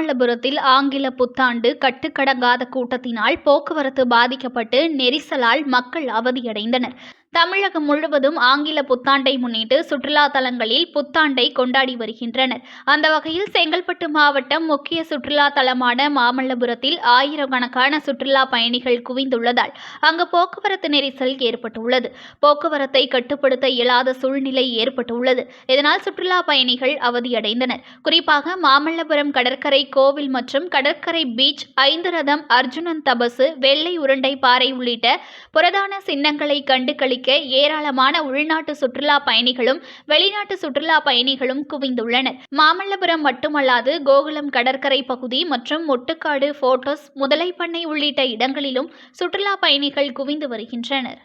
மாமல்லபுரத்தில் ஆங்கில புத்தாண்டு கட்டுக்கடங்காத கூட்டத்தினால் போக்குவரத்து பாதிக்கப்பட்டு நெரிசலால் மக்கள் அவதியடைந்தனர். தமிழகம் முழுவதும் ஆங்கில புத்தாண்டை முன்னிட்டு சுற்றுலா தலங்களில் புத்தாண்டை கொண்டாடி வருகின்றனர். அந்த வகையில் செங்கல்பட்டு மாவட்டம் முக்கிய சுற்றுலா தலமான மாமல்லபுரத்தில் ஆயிரக்கணக்கான சுற்றுலா பயணிகள் குவிந்துள்ளதால் அங்கு போக்குவரத்து நெரிசல் ஏற்பட்டுள்ளது. போக்குவரத்தை கட்டுப்படுத்த இயலாத சூழ்நிலை ஏற்பட்டுள்ளது. இதனால் சுற்றுலா பயணிகள் அவதியடைந்தனர். குறிப்பாக மாமல்லபுரம் கடற்கரை கோவில் மற்றும் கடற்கரை பீச், ஐந்து ரதம், அர்ஜுனன் தபசு, வெள்ளை உருண்டை பாறை உள்ளிட்ட புரதான சின்னங்களை கண்டு களிக்க ஏராளமான உள்நாட்டு சுற்றுலா பயணிகளும் வெளிநாட்டு சுற்றுலா பயணிகளும் குவிந்துள்ளனர். மாமல்லபுரம் மட்டுமல்லாது கோகுலம் கடற்கரை பகுதி மற்றும் முட்டுக்காடு, போர்ட்ஹவுஸ், முதலைப்பண்ணை உள்ளிட்ட இடங்களிலும் சுற்றுலா பயணிகள் குவிந்து வருகின்றனர்.